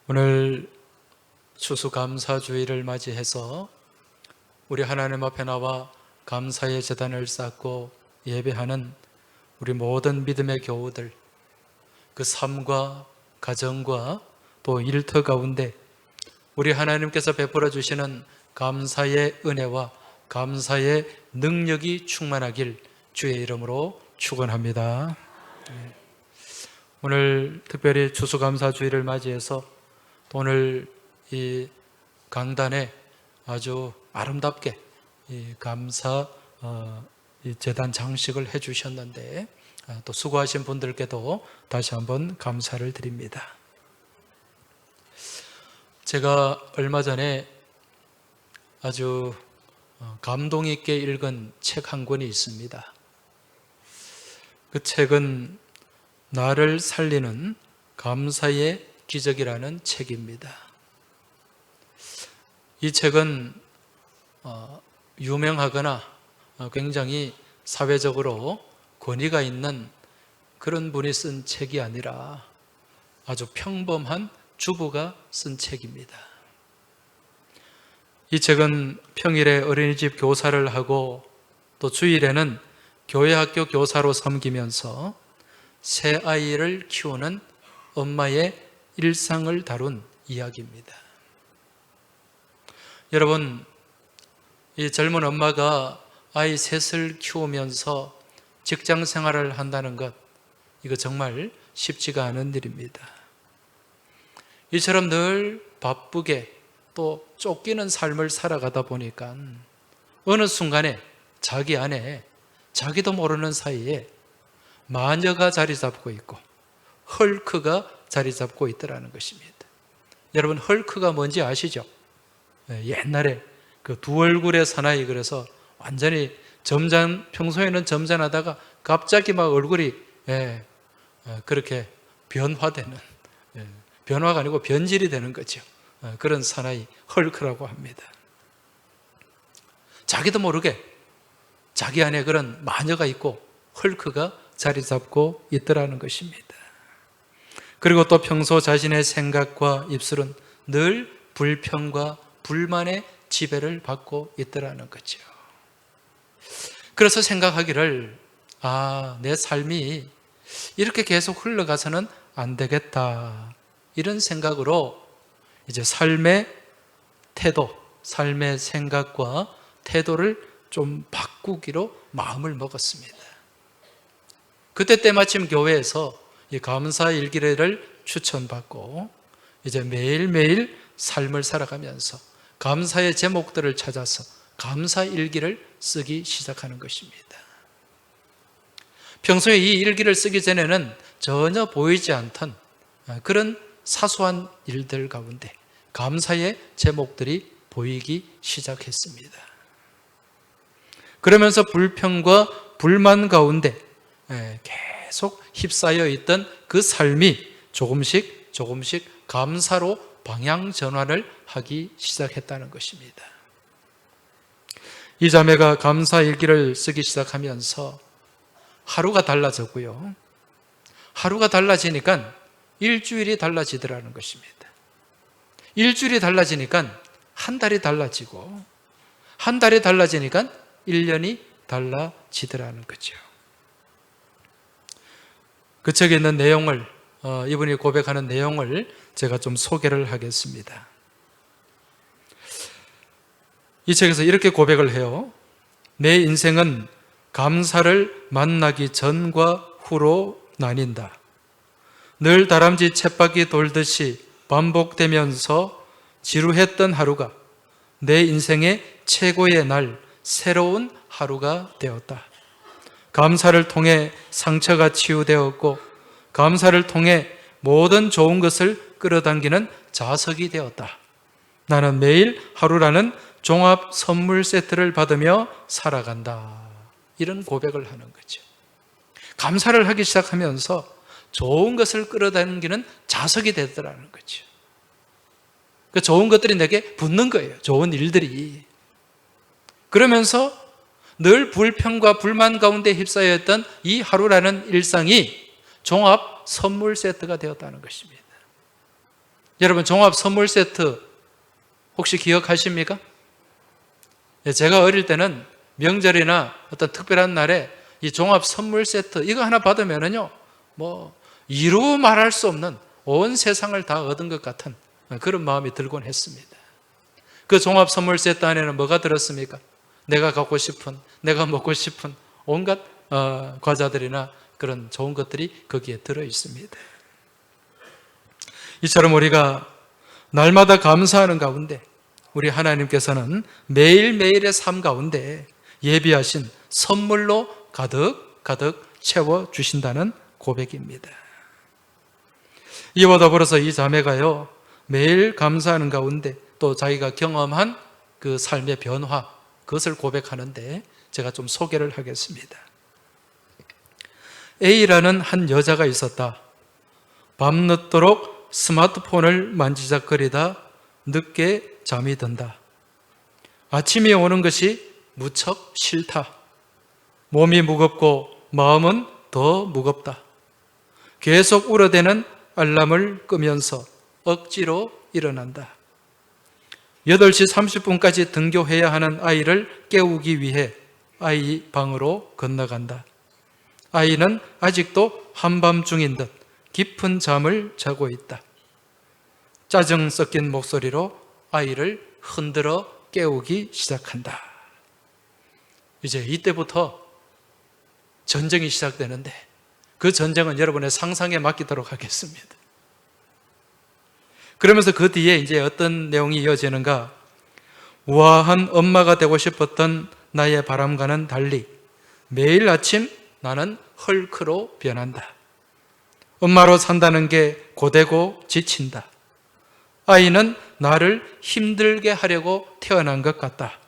오늘 추수감사주의를 맞이해서 우리 하나님 앞에 나와 감사의 제단을 쌓고 예배하는 우리 모든 믿음의 교우들, 그 삶과 가정과 또 일터 가운데 우리 하나님께서 베풀어 주시는 감사의 은혜와 감사의 능력이 충만하길 주의 이름으로 축원합니다. 오늘 특별히 추수감사주의를 맞이해서 오늘 이 강단에 아주 아름답게 이 감사 이 제단 장식을 해주셨는데 또 수고하신 분들께도 다시 한번 감사를 드립니다. 제가 얼마 전에 아주 감동 있게 읽은 책 한 권이 있습니다. 그 책은 나를 살리는 감사의 기적이라는 책입니다. 이 책은 유명하거나 굉장히 사회적으로 권위가 있는 그런 분이 쓴 책이 아니라 아주 평범한 주부가 쓴 책입니다. 이 책은 평일에 어린이집 교사를 하고 또 주일에는 교회학교 교사로 섬기면서 새 아이를 키우는 엄마의 일상을 다룬 이야기입니다. 여러분, 이 젊은 엄마가 아이 셋을 키우면서 직장 생활을 한다는 것, 이거 정말 쉽지가 않은 일입니다. 이처럼 늘 바쁘게 또 쫓기는 삶을 살아가다 보니까 어느 순간에 자기 안에 자기도 모르는 사이에 마녀가 자리 잡고 있고 헐크가 자리 잡고 있더라는 것입니다. 여러분, 헐크가 뭔지 아시죠? 옛날에 그 두 얼굴의 사나이, 그래서 완전히 평소에는 점잖하다가 갑자기 막 얼굴이 그렇게 변화되는, 변화가 아니고 변질이 되는 거죠. 그런 사나이 헐크라고 합니다. 자기도 모르게 자기 안에 그런 마녀가 있고 헐크가 자리 잡고 있더라는 것입니다. 그리고 또 평소 자신의 생각과 입술은 늘 불평과 불만의 지배를 받고 있더라는 거죠. 그래서 생각하기를 내 삶이 이렇게 계속 흘러가서는 안 되겠다, 이런 생각으로 이제 삶의 태도, 삶의 생각과 태도를 좀 바꾸기로 마음을 먹었습니다. 그때 때마침 교회에서 이 감사 일기를 추천받고 이제 매일매일 삶을 살아가면서 감사의 제목들을 찾아서 감사 일기를 쓰기 시작하는 것입니다. 평소에 이 일기를 쓰기 전에는 전혀 보이지 않던 그런 사소한 일들 가운데 감사의 제목들이 보이기 시작했습니다. 그러면서 불평과 불만 가운데 계속 휩싸여 있던 그 삶이 조금씩 감사로 방향 전환을 하기 시작했다는 것입니다. 이 자매가 감사 일기를 쓰기 시작하면서 하루가 달라졌고요. 하루가 달라지니까 일주일이 달라지더라는 것입니다. 일주일이 달라지니까 한 달이 달라지고, 한 달이 달라지니까 1년이 달라지더라는 거죠. 그 책에 있는 내용을, 이분이 고백하는 내용을 제가 좀 소개를 하겠습니다. 이 책에서 이렇게 고백을 해요. 내 인생은 감사를 만나기 전과 후로 나뉜다. 늘 다람쥐 쳇바퀴 돌듯이 반복되면서 지루했던 하루가 내 인생의 최고의 날, 새로운 하루가 되었다. 감사를 통해 상처가 치유되었고, 감사를 통해 모든 좋은 것을 끌어당기는 자석이 되었다. 나는 매일 하루라는 종합 선물 세트를 받으며 살아간다. 이런 고백을 하는 거죠. 감사를 하기 시작하면서 좋은 것을 끌어당기는 자석이 되더라는 거죠. 그 좋은 것들이 내게 붙는 거예요. 좋은 일들이. 그러면서 늘 불평과 불만 가운데 휩싸였던 이 하루라는 일상이 종합 선물 세트가 되었다는 것입니다. 여러분, 종합 선물 세트 혹시 기억하십니까? 제가 어릴 때는 명절이나 어떤 특별한 날에 이 종합 선물 세트 이거 하나 받으면은요, 뭐 이루 말할 수 없는 온 세상을 다 얻은 것 같은 그런 마음이 들곤 했습니다. 그 종합 선물 세트 안에는 뭐가 들었습니까? 내가 갖고 싶은, 내가 먹고 싶은 온갖 과자들이나 그런 좋은 것들이 거기에 들어 있습니다. 이처럼 우리가 날마다 감사하는 가운데 우리 하나님께서는 매일매일의 삶 가운데 예비하신 선물로 가득 채워주신다는 고백입니다. 이와 더불어서 이 자매가요, 매일 감사하는 가운데 또 자기가 경험한 그 삶의 변화, 그것을 고백하는데 제가 좀 소개를 하겠습니다. A라는 한 여자가 있었다. 밤늦도록 스마트폰을 만지작거리다 늦게 잠이 든다. 아침이 오는 것이 무척 싫다. 몸이 무겁고 마음은 더 무겁다. 계속 울어대는 알람을 끄면서 억지로 일어난다. 8시 30분까지 등교해야 하는 아이를 깨우기 위해 아이 방으로 건너간다. 아이는 아직도 한밤중인 듯 깊은 잠을 자고 있다. 짜증 섞인 목소리로 아이를 흔들어 깨우기 시작한다. 이제 이때부터 전쟁이 시작되는데 그 전쟁은 여러분의 상상에 맡기도록 하겠습니다. 그러면서 그 뒤에 이제 어떤 내용이 이어지는가? 우아한 엄마가 되고 싶었던 나의 바람과는 달리 매일 아침 나는 헐크로 변한다. 엄마로 산다는 게 고되고 지친다. 아이는 나를 힘들게 하려고 태어난 것 같다.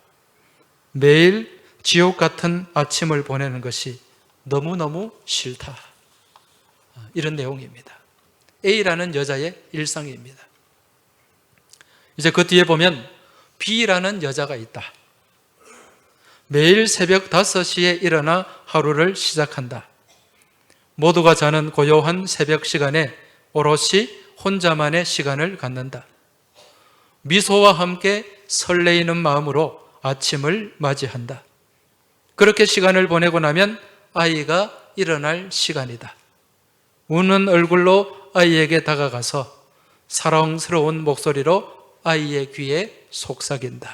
매일 지옥 같은 아침을 보내는 것이 너무너무 싫다. 이런 내용입니다. A라는 여자의 일상입니다. 이제 그 뒤에 보면 B라는 여자가 있다. 매일 새벽 5시에 일어나 하루를 시작한다. 모두가 자는 고요한 새벽 시간에 오롯이 혼자만의 시간을 갖는다. 미소와 함께 설레이는 마음으로 아침을 맞이한다. 그렇게 시간을 보내고 나면 아이가 일어날 시간이다. 우는 얼굴로 아이에게 다가가서 사랑스러운 목소리로 아이의 귀에 속삭인다.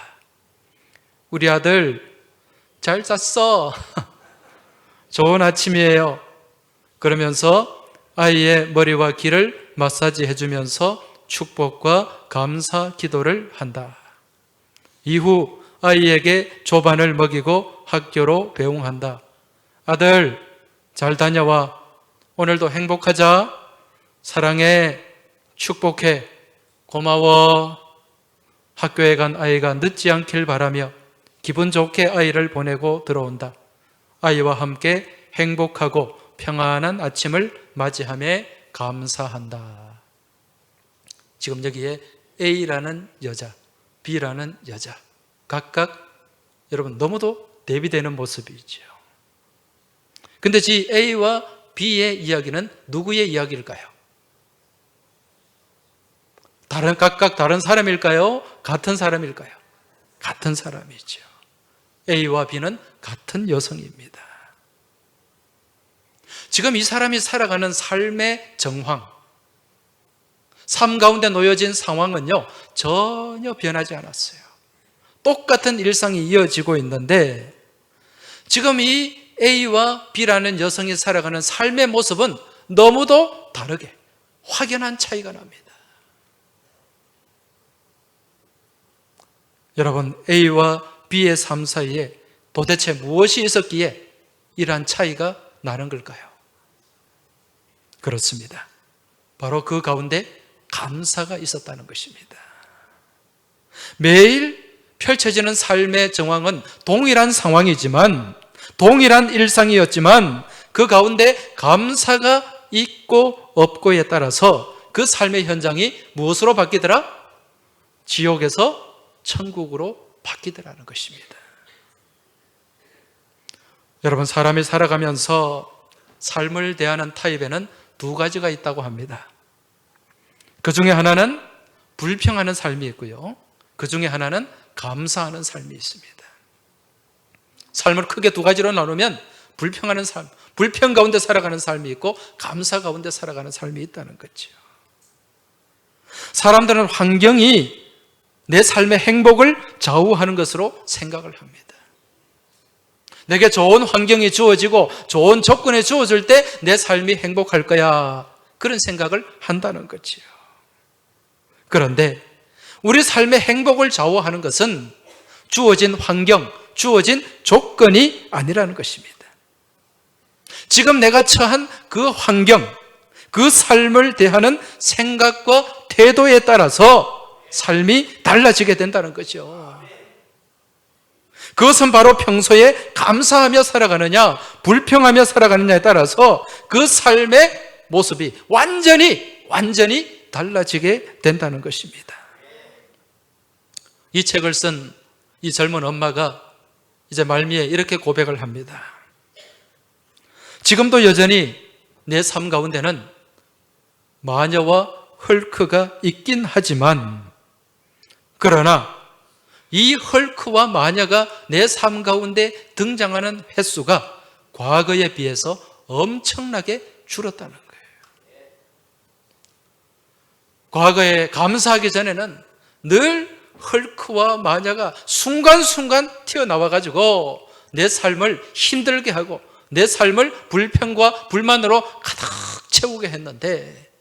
우리 아들 잘 잤어. 좋은 아침이에요. 그러면서 아이의 머리와 귀를 마사지 해주면서 축복과 감사 기도를 한다. 이후 아이에게 조반을 먹이고 학교로 배웅한다. 아들 잘 다녀와. 오늘도 행복하자. 사랑해. 축복해. 고마워. 학교에 간 아이가 늦지 않길 바라며 기분 좋게 아이를 보내고 들어온다. 아이와 함께 행복하고 평안한 아침을 맞이하며 감사한다. 지금 여기에 A라는 여자, B라는 여자 각각 여러분 너무도 대비되는 모습이죠. 근데 이 A와 B의 이야기는 누구의 이야기일까요? 각각 다른 사람일까요? 같은 사람일까요? 같은 사람이죠. A와 B는 같은 여성입니다. 지금 이 사람이 살아가는 삶의 정황, 삶 가운데 놓여진 상황은요, 전혀 변하지 않았어요. 똑같은 일상이 이어지고 있는데 지금 이 A와 B라는 여성이 살아가는 삶의 모습은 너무도 다르게 확연한 차이가 납니다. 여러분, A와 B의 삶 사이에 도대체 무엇이 있었기에 이러한 차이가 나는 걸까요? 그렇습니다. 바로 그 가운데 감사가 있었다는 것입니다. 매일 펼쳐지는 삶의 정황은 동일한 상황이지만, 동일한 일상이었지만 그 가운데 감사가 있고 없고에 따라서 그 삶의 현장이 무엇으로 바뀌더라? 지옥에서 천국으로 바뀌더라는 것입니다. 여러분, 사람이 살아가면서 삶을 대하는 타입에는 두 가지가 있다고 합니다. 그 중에 하나는 불평하는 삶이 있고요. 그 중에 하나는 감사하는 삶이 있습니다. 삶을 크게 두 가지로 나누면 불평하는 삶, 불평 가운데 살아가는 삶이 있고 감사 가운데 살아가는 삶이 있다는 거죠. 사람들은 환경이 내 삶의 행복을 좌우하는 것으로 생각을 합니다. 내게 좋은 환경이 주어지고 좋은 조건이 주어질 때 내 삶이 행복할 거야, 그런 생각을 한다는 거지요. 그런데 우리 삶의 행복을 좌우하는 것은 주어진 환경, 주어진 조건이 아니라는 것입니다. 지금 내가 처한 그 환경, 그 삶을 대하는 생각과 태도에 따라서 삶이 달라지게 된다는 거죠. 그것은 바로 평소에 감사하며 살아가느냐, 불평하며 살아가느냐에 따라서 그 삶의 모습이 완전히 달라지게 된다는 것입니다. 이 책을 쓴 이 젊은 엄마가 이제 말미에 이렇게 고백을 합니다. 지금도 여전히 내 삶 가운데는 마녀와 헐크가 있긴 하지만, 그러나 이 헐크와 마녀가 내 삶 가운데 등장하는 횟수가 과거에 비해서 엄청나게 줄었다는 거예요. 과거에 감사하기 전에는 늘 헐크와 마녀가 순간순간 튀어나와가지고 내 삶을 힘들게 하고 내 삶을 불평과 불만으로 가득 채우게 했는데,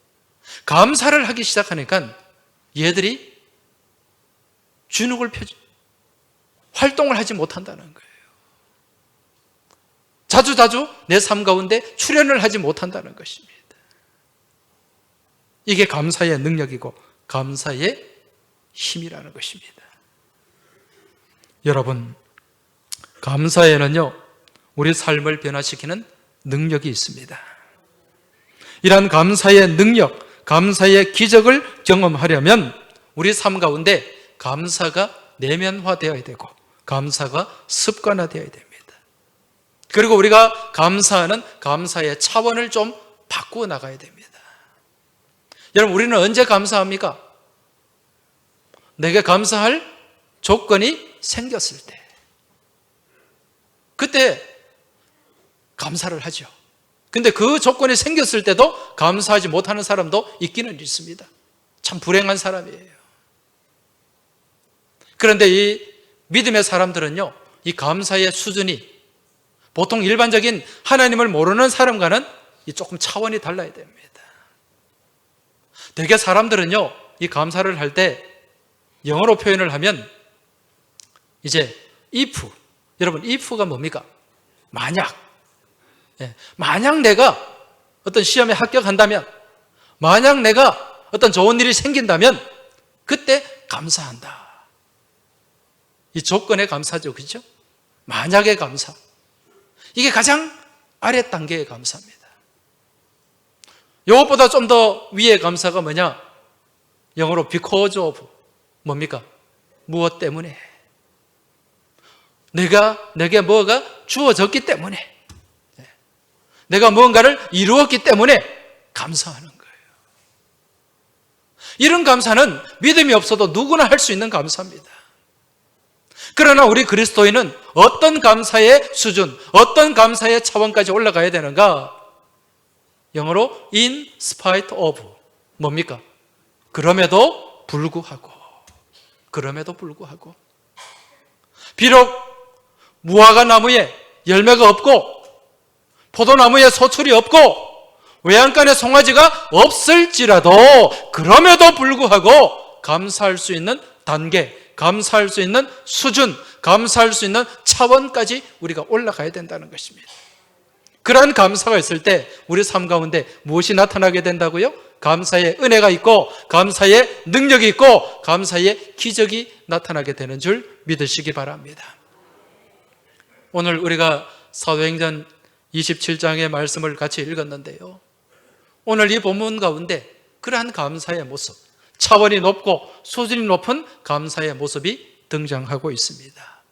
감사를 하기 시작하니까 얘들이 주눅을 펴지, 활동을 하지 못한다는 거예요. 자주자주 내 삶 가운데 출현을 하지 못한다는 것입니다. 이게 감사의 능력이고 감사의 힘이라는 것입니다. 여러분, 감사에는요, 우리 삶을 변화시키는 능력이 있습니다. 이러한 감사의 능력, 감사의 기적을 경험하려면 우리 삶 가운데 감사가 내면화되어야 되고 감사가 습관화되어야 됩니다. 그리고 우리가 감사하는 감사의 차원을 좀 바꾸어 나가야 됩니다. 여러분, 우리는 언제 감사합니까? 내게 감사할 조건이 생겼을 때, 그때 감사를 하죠. 근데 그 조건이 생겼을 때도 감사하지 못하는 사람도 있기는 있습니다. 참 불행한 사람이에요. 그런데 이 믿음의 사람들은요, 이 감사의 수준이 보통 일반적인 하나님을 모르는 사람과는 조금 차원이 달라야 됩니다. 대개 사람들은요, 이 감사를 할 때 영어로 표현을 하면 이제 if, 여러분 if가 뭡니까? 만약. 만약 내가 어떤 시험에 합격한다면, 만약 내가 어떤 좋은 일이 생긴다면 그때 감사한다. 이 조건의 감사죠, 그렇죠? 만약의 감사. 이게 가장 아래 단계의 감사입니다. 이것보다 좀 더 위의 감사가 뭐냐? 영어로 because of, 뭡니까? 무엇 때문에? 내게 뭐가 주어졌기 때문에, 내가 무언가를 이루었기 때문에 감사하는 거예요. 이런 감사는 믿음이 없어도 누구나 할 수 있는 감사입니다. 그러나 우리 그리스도인은 어떤 감사의 수준, 어떤 감사의 차원까지 올라가야 되는가? 영어로 in spite of, 뭡니까? 그럼에도 불구하고. 비록 무화과 나무에 열매가 없고 포도나무에 소출이 없고 외양간에 송아지가 없을지라도 그럼에도 불구하고 감사할 수 있는 단계, 감사할 수 있는 수준, 감사할 수 있는 차원까지 우리가 올라가야 된다는 것입니다. 그러한 감사가 있을 때 우리 삶 가운데 무엇이 나타나게 된다고요? 감사의 은혜가 있고 감사의 능력이 있고 감사의 기적이 나타나게 되는 줄 믿으시기 바랍니다. 오늘 우리가 사도행전 27장의 말씀을 같이 읽었는데요, 오늘 이 본문 가운데 그러한 감사의 모습, 차원이 높고 수준이 높은 감사의 모습이 등장하고 있습니다.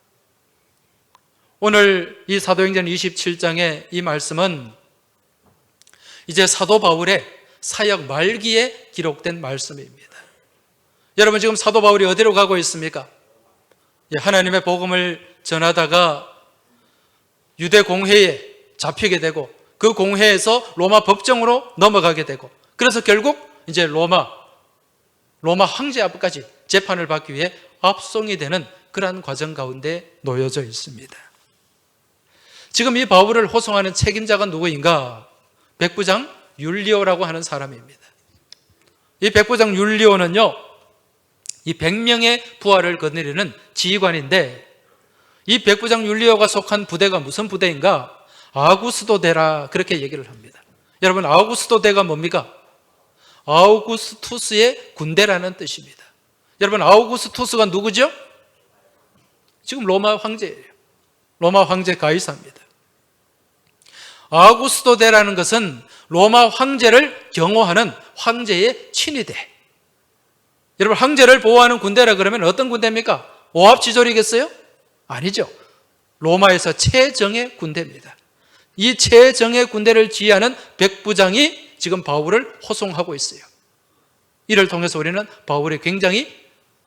오늘 이 사도행전 27장의 이 말씀은 이제 사도 바울의 사역 말기에 기록된 말씀입니다. 여러분 지금 사도 바울이 어디로 가고 있습니까? 하나님의 복음을 전하다가 유대 공회에 잡히게 되고 그 공회에서 로마 법정으로 넘어가게 되고 그래서 결국 이제 로마 황제 앞까지 재판을 받기 위해 압송이 되는 그러한 과정 가운데 놓여져 있습니다. 지금 이 바울을 호송하는 책임자가 누구인가? 백부장 율리오라고 하는 사람입니다. 이 백부장 율리오는요, 이 100명의 부하를 거느리는 지휘관인데 이 백부장 율리오가 속한 부대가 무슨 부대인가? 아구스도대라 그렇게 얘기를 합니다. 여러분 아우구스도대가 뭡니까? 아우구스투스의 군대라는 뜻입니다. 여러분 아우구스투스가 누구죠? 지금 로마 황제예요. 로마 황제 가이사입니다. 아우구스도대라는 것은 로마 황제를 경호하는 황제의 친위대. 여러분 황제를 보호하는 군대라 그러면 어떤 군대입니까? 오합지졸이겠어요? 아니죠. 로마에서 최정예 군대입니다. 이 최정예 군대를 지휘하는 백부장이 지금 바울을 호송하고 있어요. 이를 통해서 우리는 바울이 굉장히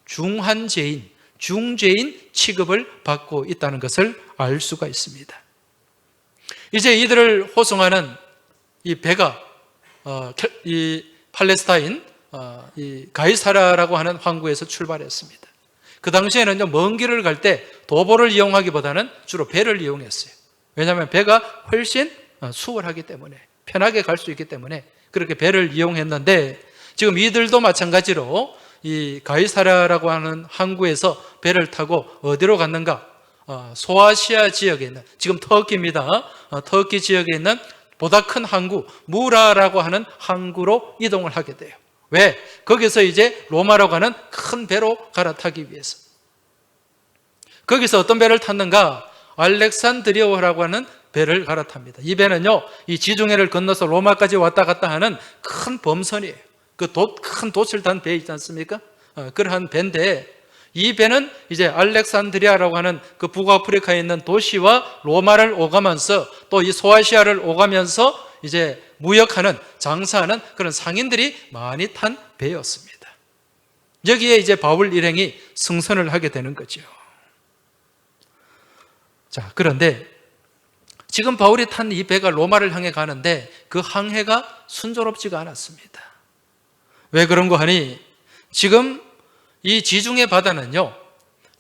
중한 죄인, 중죄인 취급을 받고 있다는 것을 알 수가 있습니다. 이제 이들을 호송하는 이 배가 이 팔레스타인 이 가이사라라고 하는 항구에서 출발했습니다. 그 당시에는요, 먼 길을 갈 때 도보를 이용하기보다는 주로 배를 이용했어요. 왜냐하면 배가 훨씬 수월하기 때문에, 편하게 갈 수 있기 때문에 그렇게 배를 이용했는데, 지금 이들도 마찬가지로 이 가이사라라고 하는 항구에서 배를 타고 어디로 갔는가? 소아시아 지역에 있는, 지금 터키입니다. 터키 지역에 있는 보다 큰 항구 무라라고 하는 항구로 이동을 하게 돼요. 왜? 거기서 이제 로마라고 하는 큰 배로 갈아타기 위해서. 거기서 어떤 배를 탔는가? 알렉산드리아라고 하는 배를 갈아탑니다. 이 배는요, 이 지중해를 건너서 로마까지 왔다 갔다 하는 큰 범선이에요. 큰 돛을 단 배 있지 않습니까? 그러한 배인데, 이 배는 이제 알렉산드리아라고 하는 그 북아프리카에 있는 도시와 로마를 오가면서 또 이 소아시아를 오가면서 이제 무역하는, 장사하는 그런 상인들이 많이 탄 배였습니다. 여기에 이제 바울 일행이 승선을 하게 되는 거죠. 자, 그런데 지금 바울이 탄 이 배가 로마를 향해 가는데 그 항해가 순조롭지가 않았습니다. 왜 그런가 하니, 지금 이 지중해 바다는요,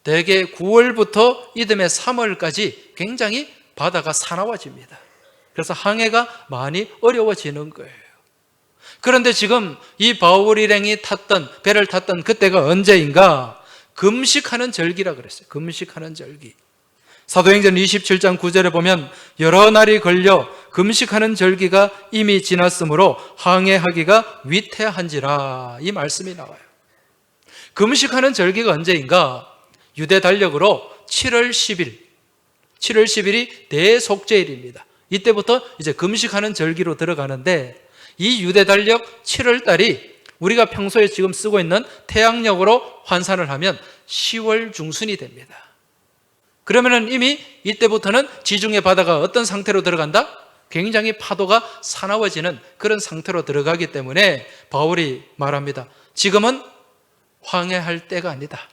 대개 9월부터 이듬해 3월까지 굉장히 바다가 사나워집니다. 그래서 항해가 많이 어려워지는 거예요. 그런데 지금 이 바울 일행이 배를 탔던 그때가 언제인가? 금식하는 절기라 그랬어요. 금식하는 절기. 사도행전 27장 9절에 보면 여러 날이 걸려 금식하는 절기가 이미 지났으므로 항해하기가 위태한지라, 이 말씀이 나와요. 금식하는 절기가 언제인가? 유대 달력으로 7월 10일. 7월 10일이 대속죄일입니다. 이때부터 이제 금식하는 절기로 들어가는데, 이 유대 달력 7월 달이 우리가 평소에 지금 쓰고 있는 태양력으로 환산을 하면 10월 중순이 됩니다. 그러면은 이미 이때부터는 지중해 바다가 어떤 상태로 들어간다? 굉장히 파도가 사나워지는 그런 상태로 들어가기 때문에 바울이 말합니다. 지금은 항해할 때가 아니다.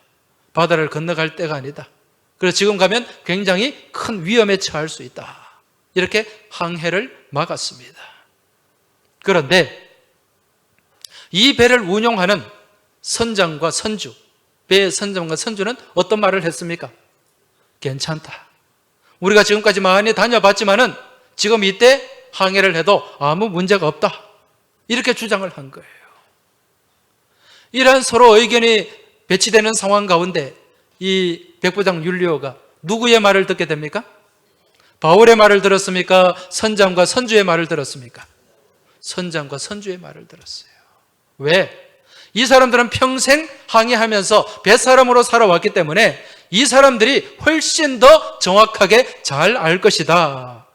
바다를 건너갈 때가 아니다. 그래서 지금 가면 굉장히 큰 위험에 처할 수 있다. 이렇게 항해를 막았습니다. 그런데 이 배를 운용하는 선장과 선주, 배의 선장과 선주는 어떤 말을 했습니까? 괜찮다. 우리가 지금까지 많이 다녀봤지만은 지금 이때 항해를 해도 아무 문제가 없다. 이렇게 주장을 한 거예요. 이러한 서로 의견이 배치되는 상황 가운데 이 백부장 율리오가 누구의 말을 듣게 됩니까? 바울의 말을 들었습니까? 선장과 선주의 말을 들었습니까? 선장과 선주의 말을 들었어요. 왜? 이 사람들은 평생 항해하면서 뱃사람으로 살아왔기 때문에 이 사람들이 훨씬 더 정확하게 잘 알 것이다.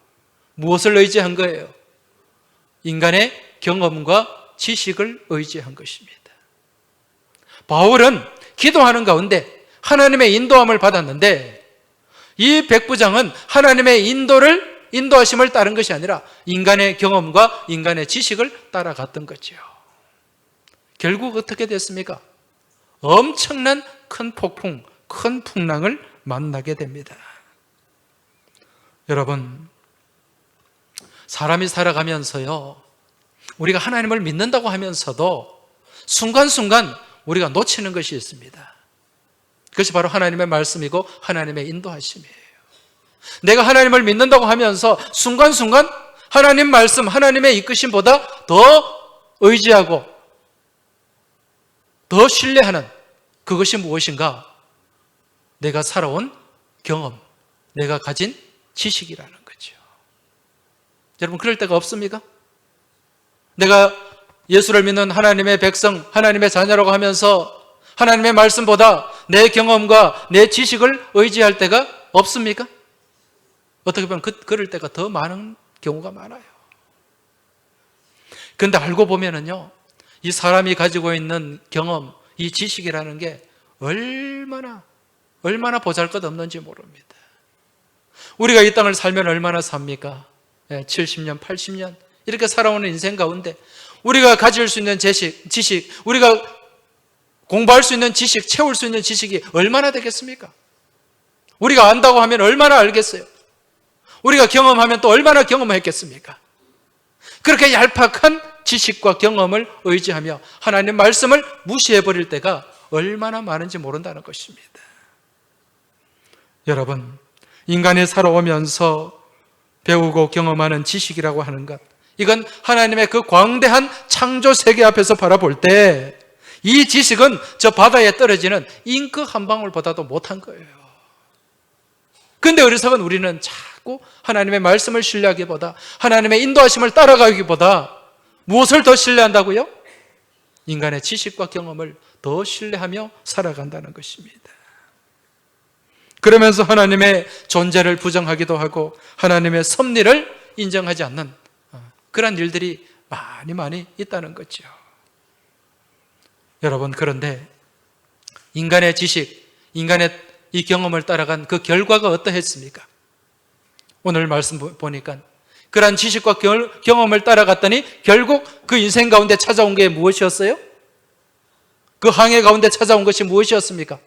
무엇을 의지한 거예요? 인간의 경험과 지식을 의지한 것입니다. 바울은 기도하는 가운데 하나님의 인도함을 받았는데, 이 백부장은 하나님의 인도하심을 따른 것이 아니라 인간의 경험과 인간의 지식을 따라갔던 거죠. 결국 어떻게 됐습니까? 엄청난 큰 폭풍, 큰 풍랑을 만나게 됩니다. 여러분, 사람이 살아가면서요, 우리가 하나님을 믿는다고 하면서도 순간순간 우리가 놓치는 것이 있습니다. 그것이 바로 하나님의 말씀이고 하나님의 인도하심이에요. 내가 하나님을 믿는다고 하면서 순간순간 하나님 말씀, 하나님의 이끄심보다 더 의지하고 더 신뢰하는 그것이 무엇인가? 내가 살아온 경험, 내가 가진 지식이라는 거죠. 여러분, 그럴 때가 없습니까? 내가 예수를 믿는 하나님의 백성, 하나님의 자녀라고 하면서 하나님의 말씀보다 내 경험과 내 지식을 의지할 때가 없습니까? 어떻게 보면 그럴 때가 더 많은 경우가 많아요. 그런데 알고 보면은요, 이 사람이 가지고 있는 경험, 이 지식이라는 게 얼마나 보잘것없는지 모릅니다. 우리가 이 땅을 살면 얼마나 삽니까? 70년, 80년 이렇게 살아오는 인생 가운데 우리가 가질 수 있는 지식, 우리가 공부할 수 있는 지식, 채울 수 있는 지식이 얼마나 되겠습니까? 우리가 안다고 하면 얼마나 알겠어요? 우리가 경험하면 또 얼마나 경험했겠습니까? 그렇게 얄팍한 지식과 경험을 의지하며 하나님 말씀을 무시해버릴 때가 얼마나 많은지 모른다는 것입니다. 여러분, 인간이 살아오면서 배우고 경험하는 지식이라고 하는 것, 이건 하나님의 그 광대한 창조 세계 앞에서 바라볼 때 이 지식은 저 바다에 떨어지는 잉크 한 방울보다도 못한 거예요. 그런데 어리석은 우리는 자꾸 하나님의 말씀을 신뢰하기보다, 하나님의 인도하심을 따라가기보다 무엇을 더 신뢰한다고요? 인간의 지식과 경험을 더 신뢰하며 살아간다는 것입니다. 그러면서 하나님의 존재를 부정하기도 하고 하나님의 섭리를 인정하지 않는 그런 일들이 많이 있다는 거죠. 여러분, 그런데 인간의 지식, 인간의 이 경험을 따라간 그 결과가 어떠했습니까? 오늘 말씀 보니까 그러한 지식과 경험을 따라갔더니 결국 그 인생 가운데 찾아온 게 무엇이었어요? 그 항해 가운데 찾아온 것이 무엇이었습니까?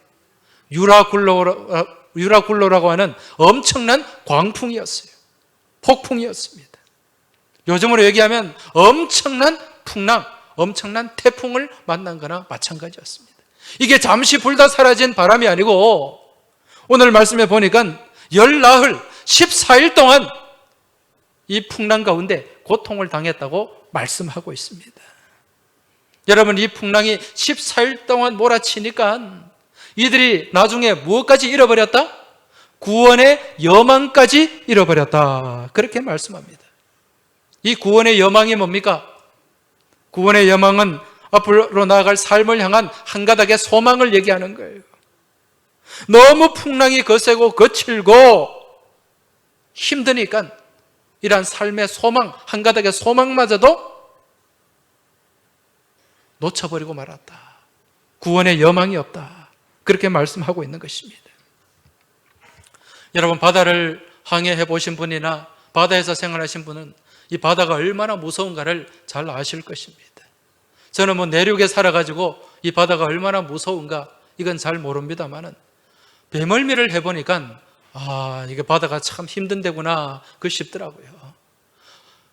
유라굴로라고 하는 엄청난 광풍이었어요. 폭풍이었습니다. 요즘으로 얘기하면 엄청난 풍랑, 엄청난 태풍을 만난 거나 마찬가지였습니다. 이게 잠시 불다 사라진 바람이 아니고 오늘 말씀에 보니까 열나흘 14일 동안 이 풍랑 가운데 고통을 당했다고 말씀하고 있습니다. 여러분, 이 풍랑이 14일 동안 몰아치니까 이들이 나중에 무엇까지 잃어버렸다? 구원의 여망까지 잃어버렸다. 그렇게 말씀합니다. 이 구원의 여망이 뭡니까? 구원의 여망은 앞으로 나아갈 삶을 향한 한 가닥의 소망을 얘기하는 거예요. 너무 풍랑이 거세고 거칠고 힘드니까 이러한 삶의 소망, 한 가닥의 소망마저도 놓쳐버리고 말았다. 구원의 여망이 없다. 그렇게 말씀하고 있는 것입니다. 여러분, 바다를 항해해 보신 분이나 바다에서 생활하신 분은 이 바다가 얼마나 무서운가를 잘 아실 것입니다. 저는 내륙에 살아가지고 이 바다가 얼마나 무서운가 이건 잘 모릅니다만은 배멀미를 해보니까 이게 바다가 참 힘든 데구나 그 싶더라고요.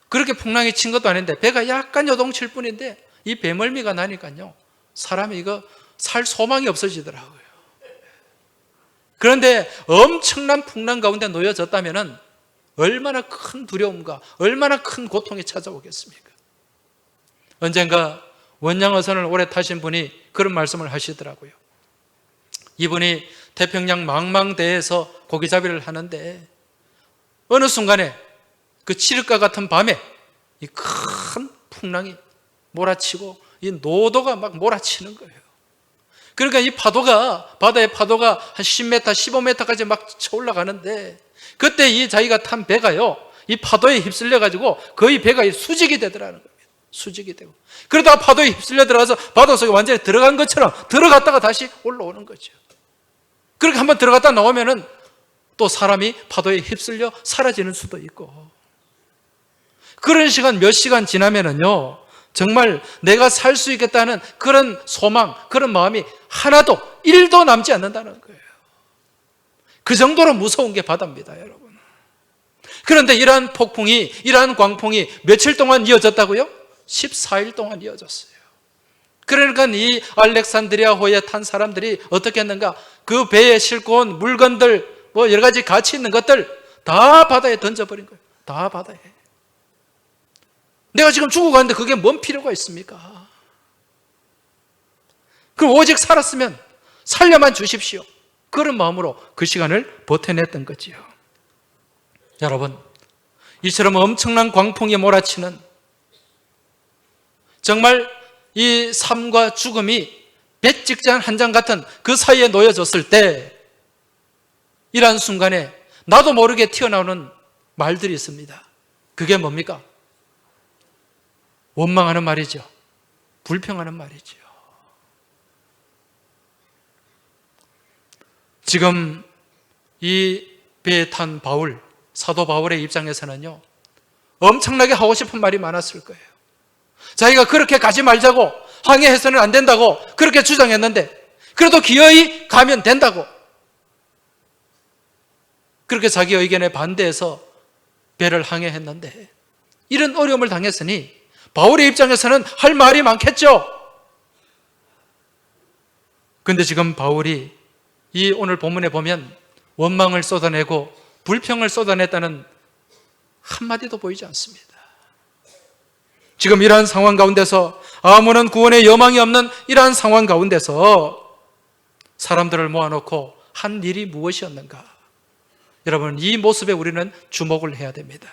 그렇게 풍랑이 친 것도 아닌데 배가 약간 요동칠 뿐인데 이 배멀미가 나니까요 사람이 이거 살 소망이 없어지더라고요. 그런데 엄청난 풍랑 가운데 놓여졌다면 얼마나 큰 두려움과 얼마나 큰 고통이 찾아오겠습니까? 언젠가 원양어선을 오래 타신 분이 그런 말씀을 하시더라고요. 이분이 태평양 망망대해에서 고기잡이를 하는데 어느 순간에 그 칠흑과 같은 밤에 이 큰 풍랑이 몰아치고 이 노도가 막 몰아치는 거예요. 그러니까 이 파도가, 바다의 파도가 한 10m, 15m까지 막 쳐올라가는데 그때 이 자기가 탄 배가요 이 파도에 휩쓸려 가지고 거의 배가 수직이 되더라는 겁니다. 수직이 되고 그러다가 파도에 휩쓸려 들어가서 바다 속에 완전히 들어간 것처럼 들어갔다가 다시 올라오는 거죠. 그렇게 한번 들어갔다 나오면은 또 사람이 파도에 휩쓸려 사라지는 수도 있고 그런 시간 몇 시간 지나면은요 정말 내가 살 수 있겠다는 그런 소망, 그런 마음이 하나도 1도 남지 않는다는 거예요. 그 정도로 무서운 게 바다입니다, 여러분. 그런데 이러한 폭풍이, 이러한 광풍이 며칠 동안 이어졌다고요? 14일 동안 이어졌어요. 그러니까 이 알렉산드리아호에 탄 사람들이 어떻게 했는가? 그 배에 싣고 온 물건들, 뭐 여러 가지 가치 있는 것들 다 바다에 던져버린 거예요. 다 바다에. 내가 지금 죽어가는데 그게 뭔 필요가 있습니까? 그럼 오직 살았으면 살려만 주십시오. 그런 마음으로 그 시간을 버텨냈던 거지요. 여러분, 이처럼 엄청난 광풍이 몰아치는, 정말 이 삶과 죽음이 백직장 한 장 같은 그 사이에 놓여졌을 때, 이러한 순간에 나도 모르게 튀어나오는 말들이 있습니다. 그게 뭡니까? 원망하는 말이죠. 불평하는 말이죠. 지금 이 배에 탄 바울, 사도 바울의 입장에서는요, 엄청나게 하고 싶은 말이 많았을 거예요. 자기가 그렇게 가지 말자고, 항해해서는 안 된다고 그렇게 주장했는데, 그래도 기어이 가면 된다고, 그렇게 자기 의견에 반대해서 배를 항해했는데, 이런 어려움을 당했으니 바울의 입장에서는 할 말이 많겠죠. 그런데 지금 바울이 이 오늘 본문에 보면 원망을 쏟아내고 불평을 쏟아냈다는 한마디도 보이지 않습니다. 지금 이러한 상황 가운데서, 아무런 구원의 여망이 없는 이러한 상황 가운데서 사람들을 모아놓고 한 일이 무엇이었는가? 여러분, 이 모습에 우리는 주목을 해야 됩니다.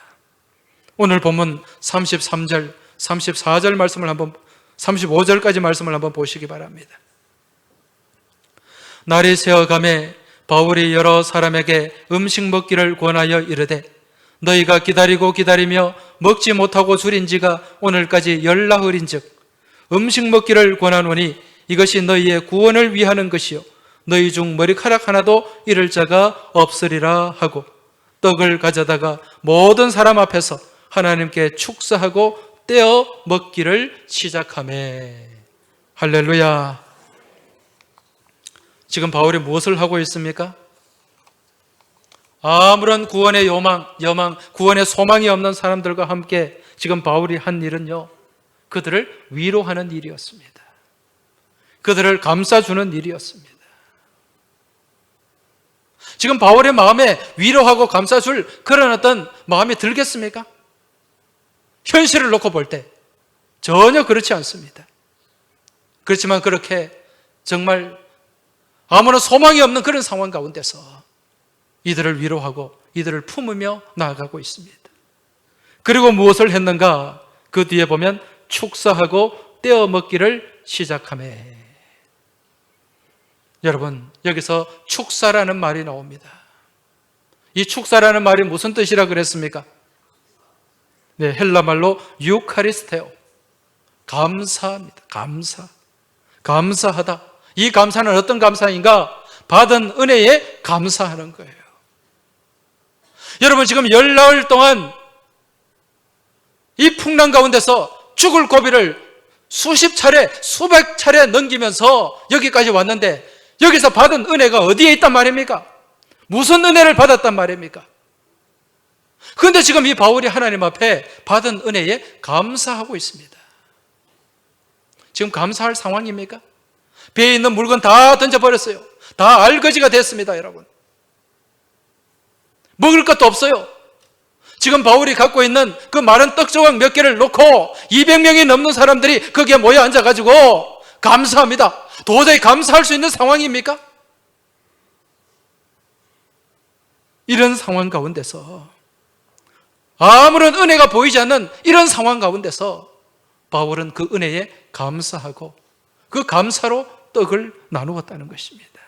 오늘 본문 33절, 34절 말씀을 한번, 35절까지 말씀을 한번 보시기 바랍니다. 날이 새어가매 바울이 여러 사람에게 음식 먹기를 권하여 이르되, 너희가 기다리고 기다리며 먹지 못하고 줄인 지가 오늘까지 열나흘인즉 음식 먹기를 권하노니 이것이 너희의 구원을 위하는 것이요 너희 중 머리카락 하나도 잃을 자가 없으리라 하고, 떡을 가져다가 모든 사람 앞에서 하나님께 축사하고 떼어 먹기를 시작하매. 할렐루야. 지금 바울이 무엇을 하고 있습니까? 아무런 구원의 여망, 구원의 소망이 없는 사람들과 함께 지금 바울이 한 일은요, 그들을 위로하는 일이었습니다. 그들을 감싸주는 일이었습니다. 지금 바울의 마음에 위로하고 감싸줄 그런 어떤 마음이 들겠습니까? 현실을 놓고 볼 때 전혀 그렇지 않습니다. 그렇지만 그렇게 정말 아무런 소망이 없는 그런 상황 가운데서 이들을 위로하고 이들을 품으며 나아가고 있습니다. 그리고 무엇을 했는가? 그 뒤에 보면 축사하고 떼어 먹기를 시작하매. 여러분, 여기서 축사라는 말이 나옵니다. 이 축사라는 말이 무슨 뜻이라 그랬습니까? 네, 헬라 말로 유카리스테오, 감사합니다. 감사하다. 이 감사는 어떤 감사인가? 받은 은혜에 감사하는 거예요. 여러분, 지금 열나흘 동안 이 풍랑 가운데서 죽을 고비를 수십 차례, 수백 차례 넘기면서 여기까지 왔는데, 여기서 받은 은혜가 어디에 있단 말입니까? 무슨 은혜를 받았단 말입니까? 그런데 지금 이 바울이 하나님 앞에 받은 은혜에 감사하고 있습니다. 지금 감사할 상황입니까? 배에 있는 물건 다 던져버렸어요. 다 알거지가 됐습니다, 여러분. 먹을 것도 없어요. 지금 바울이 갖고 있는 그 마른 떡 조각 몇 개를 놓고 200명이 넘는 사람들이 거기에 모여 앉아가지고 감사합니다. 도저히 감사할 수 있는 상황입니까? 이런 상황 가운데서, 아무런 은혜가 보이지 않는 이런 상황 가운데서 바울은 그 은혜에 감사하고 그 감사로 떡을 나누었다는 것입니다.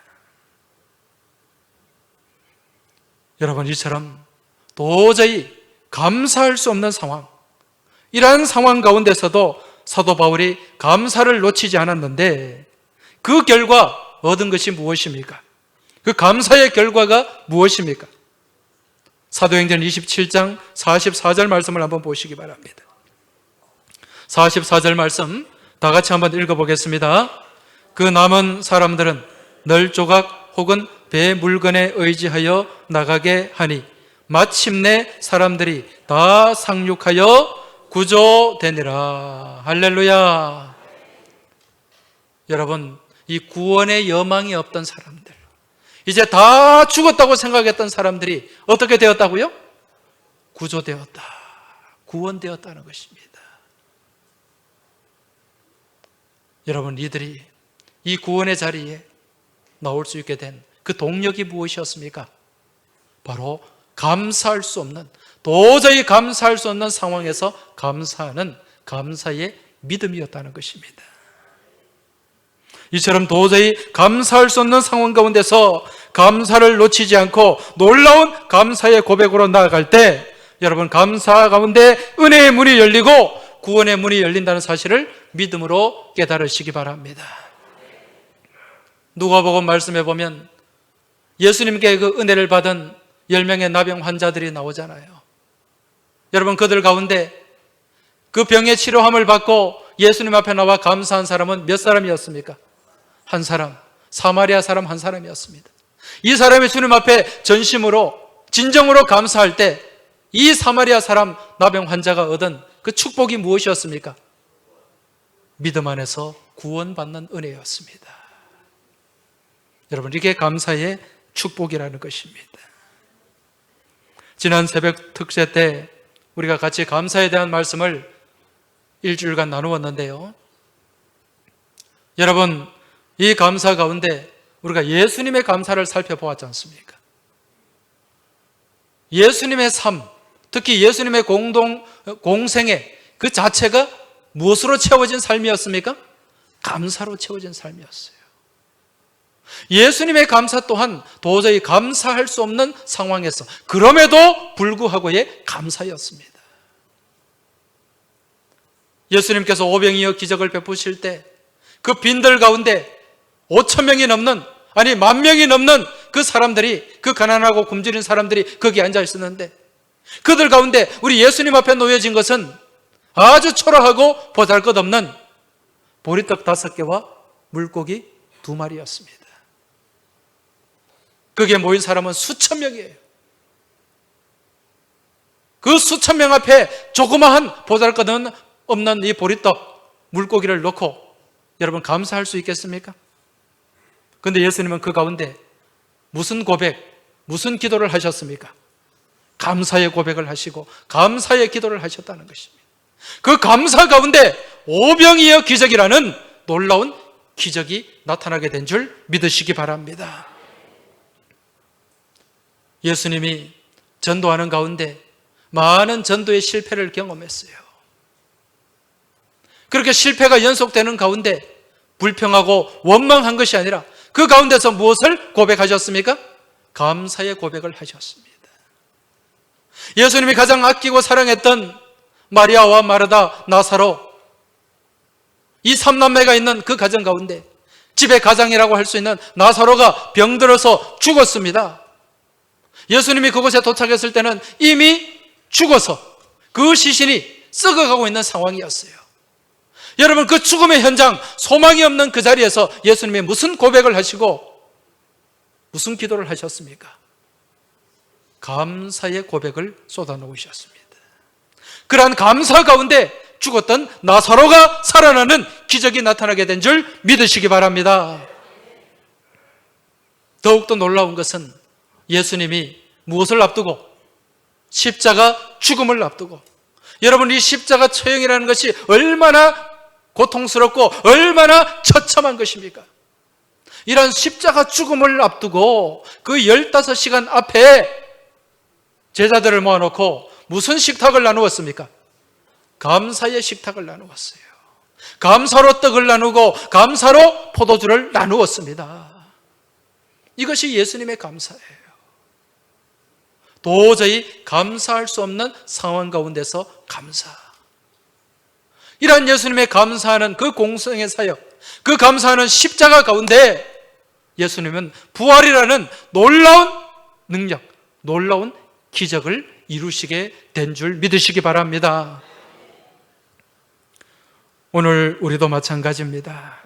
여러분, 이처럼 도저히 감사할 수 없는 상황, 이러한 상황 가운데서도 사도 바울이 감사를 놓치지 않았는데, 그 결과 얻은 것이 무엇입니까? 그 감사의 결과가 무엇입니까? 사도행전 27장 44절 말씀을 한번 보시기 바랍니다. 44절 말씀 다 같이 한번 읽어보겠습니다. 그 남은 사람들은 널조각 혹은 배 물건에 의지하여 나가게 하니 마침내 사람들이 다 상륙하여 구조되니라. 할렐루야. 여러분, 이 구원의 여망이 없던 사람들, 이제 다 죽었다고 생각했던 사람들이 어떻게 되었다고요? 구조되었다, 구원되었다는 것입니다. 여러분, 이들이 이 구원의 자리에 나올 수 있게 된 그 동력이 무엇이었습니까? 바로 감사할 수 없는, 도저히 감사할 수 없는 상황에서 감사하는 감사의 믿음이었다는 것입니다. 이처럼 도저히 감사할 수 없는 상황 가운데서 감사를 놓치지 않고 놀라운 감사의 고백으로 나아갈 때, 여러분, 감사 가운데 은혜의 문이 열리고 구원의 문이 열린다는 사실을 믿음으로 깨달으시기 바랍니다. 누가복음 말씀해 보면 예수님께 그 은혜를 받은 10명의 나병 환자들이 나오잖아요. 여러분, 그들 가운데 그 병의 치료함을 받고 예수님 앞에 나와 감사한 사람은 몇 사람이었습니까? 한 사람, 사마리아 사람 한 사람이었습니다. 이 사람이 주님 앞에 전심으로 진정으로 감사할 때 이 사마리아 사람 나병 환자가 얻은 그 축복이 무엇이었습니까? 믿음 안에서 구원받는 은혜였습니다. 여러분, 이게 감사의 축복이라는 것입니다. 지난 새벽 특세 때 우리가 같이 감사에 대한 말씀을 일주일간 나누었는데요, 여러분, 이 감사 가운데 우리가 예수님의 감사를 살펴보았지 않습니까? 예수님의 삶, 특히 예수님의 공생애 그 자체가 무엇으로 채워진 삶이었습니까? 감사로 채워진 삶이었어요. 예수님의 감사 또한 도저히 감사할 수 없는 상황에서 그럼에도 불구하고의 감사였습니다. 예수님께서 오병이어 기적을 베푸실 때 그 빈들 가운데 5,000명이 넘는, 아니 10,000명이 넘는 그 사람들이, 그 가난하고 굶주린 사람들이 거기 앉아 있었는데, 그들 가운데 우리 예수님 앞에 놓여진 것은 아주 초라하고 보잘것없는 보리떡 5개와 물고기 2마리였습니다. 거기에 모인 사람은 수천 명이에요. 그 수천 명 앞에 조그마한 보잘것없는 이 보리떡, 물고기를 놓고 여러분, 감사할 수 있겠습니까? 그런데 예수님은 그 가운데 무슨 고백, 무슨 기도를 하셨습니까? 감사의 고백을 하시고 감사의 기도를 하셨다는 것입니다. 그 감사 가운데 오병이어 기적이라는 놀라운 기적이 나타나게 된 줄 믿으시기 바랍니다. 예수님이 전도하는 가운데 많은 전도의 실패를 경험했어요. 그렇게 실패가 연속되는 가운데 불평하고 원망한 것이 아니라 그 가운데서 무엇을 고백하셨습니까? 감사의 고백을 하셨습니다. 예수님이 가장 아끼고 사랑했던 마리아와 마르다, 나사로, 이 3남매가 있는 그 가정 가운데 집의 가장이라고 할 수 있는 나사로가 병들어서 죽었습니다. 예수님이 그곳에 도착했을 때는 이미 죽어서 그 시신이 썩어가고 있는 상황이었어요. 여러분, 그 죽음의 현장, 소망이 없는 그 자리에서 예수님이 무슨 고백을 하시고 무슨 기도를 하셨습니까? 감사의 고백을 쏟아놓으셨습니다. 그러한 감사 가운데 죽었던 나사로가 살아나는 기적이 나타나게 된 줄 믿으시기 바랍니다. 더욱더 놀라운 것은 예수님이 무엇을 앞두고? 십자가 죽음을 앞두고. 여러분, 이 십자가 처형이라는 것이 얼마나 고통스럽고 얼마나 처참한 것입니까? 이런 십자가 죽음을 앞두고 그 15시간 앞에 제자들을 모아놓고 무슨 식탁을 나누었습니까? 감사의 식탁을 나누었어요. 감사로 떡을 나누고 감사로 포도주를 나누었습니다. 이것이 예수님의 감사예요. 도저히 감사할 수 없는 상황 가운데서 감사. 이러한 예수님의 감사하는 그 공생의 사역, 그 감사하는 십자가 가운데 예수님은 부활이라는 놀라운 능력, 놀라운 기적을 이루시게 된 줄 믿으시기 바랍니다. 오늘 우리도 마찬가지입니다.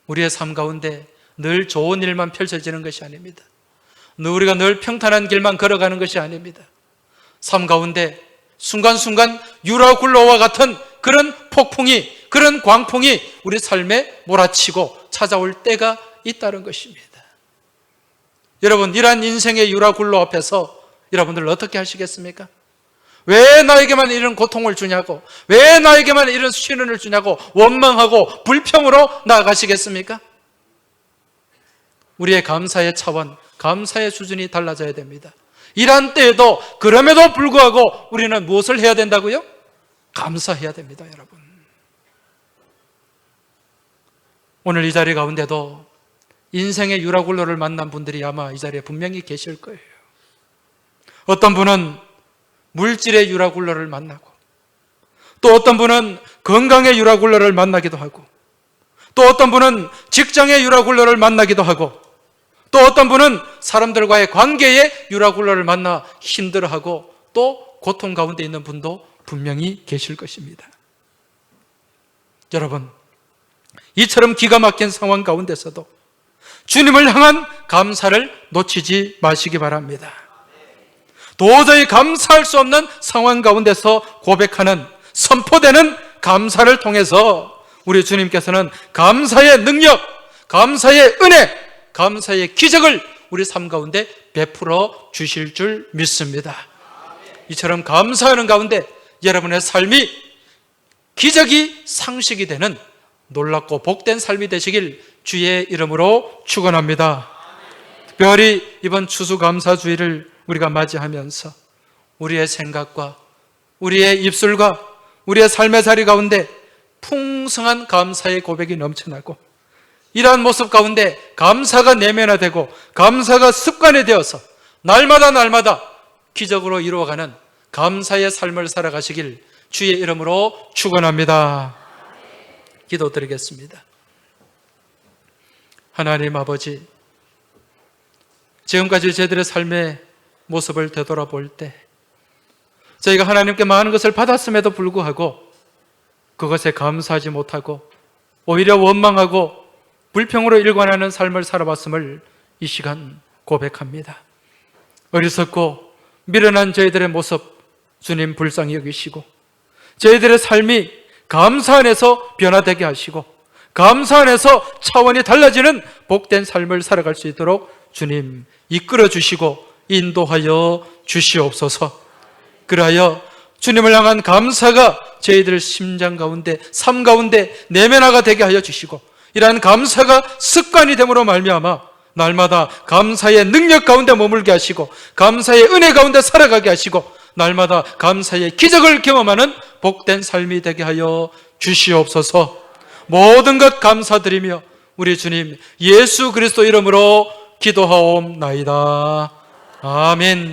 우리의 삶 가운데 늘 좋은 일만 펼쳐지는 것이 아닙니다. 우리가 늘 평탄한 길만 걸어가는 것이 아닙니다. 삶 가운데 순간순간 유라굴로와 같은 그런 폭풍이, 그런 광풍이 우리 삶에 몰아치고 찾아올 때가 있다는 것입니다. 여러분, 이러한 인생의 유라굴로 앞에서 여러분들 어떻게 하시겠습니까? 왜 나에게만 이런 고통을 주냐고, 왜 나에게만 이런 시련을 주냐고 원망하고 불평으로 나아가시겠습니까? 우리의 감사의 차원, 감사의 수준이 달라져야 됩니다. 이러한 때에도 그럼에도 불구하고 우리는 무엇을 해야 된다고요? 감사해야 됩니다, 여러분. 오늘 이 자리 가운데도 인생의 유라굴로를 만난 분들이 아마 이 자리에 분명히 계실 거예요. 어떤 분은 물질의 유라굴로를 만나고, 또 어떤 분은 건강의 유라굴로를 만나기도 하고, 또 어떤 분은 직장의 유라굴로를 만나기도 하고, 또 어떤 분은 사람들과의 관계의 유라굴로를 만나 힘들어하고 또 고통 가운데 있는 분도 분명히 계실 것입니다. 여러분, 이처럼 기가 막힌 상황 가운데서도 주님을 향한 감사를 놓치지 마시기 바랍니다. 도저히 감사할 수 없는 상황 가운데서 고백하는, 선포되는 감사를 통해서 우리 주님께서는 감사의 능력, 감사의 은혜, 감사의 기적을 우리 삶 가운데 베풀어 주실 줄 믿습니다. 이처럼 감사하는 가운데 여러분의 삶이 기적이 상식이 되는 놀랍고 복된 삶이 되시길 주의 이름으로 축원합니다. 특별히 이번 추수감사주의를 우리가 맞이하면서 우리의 생각과 우리의 입술과 우리의 삶의 자리 가운데 풍성한 감사의 고백이 넘쳐나고, 이러한 모습 가운데 감사가 내면화되고 감사가 습관이 되어서 날마다 기적으로 이루어가는 감사의 삶을 살아가시길 주의 이름으로 축원합니다. 기도드리겠습니다. 하나님 아버지, 지금까지 저희들의 삶의 모습을 되돌아볼 때 저희가 하나님께 많은 것을 받았음에도 불구하고 그것에 감사하지 못하고 오히려 원망하고 불평으로 일관하는 삶을 살아왔음을 이 시간 고백합니다. 어리석고 미련한 저희들의 모습 주님 불쌍히 여기시고, 저희들의 삶이 감사 안에서 변화되게 하시고 감사 안에서 차원이 달라지는 복된 삶을 살아갈 수 있도록 주님 이끌어 주시고 인도하여 주시옵소서. 그리하여 주님을 향한 감사가 저희들 심장 가운데, 삶 가운데 내면화가 되게 하여 주시고, 이러한 감사가 습관이 됨으로 말미암아 날마다 감사의 능력 가운데 머물게 하시고 감사의 은혜 가운데 살아가게 하시고 날마다 감사의 기적을 경험하는 복된 삶이 되게 하여 주시옵소서. 모든 것 감사드리며 우리 주님 예수 그리스도 이름으로 기도하옵나이다. 아멘.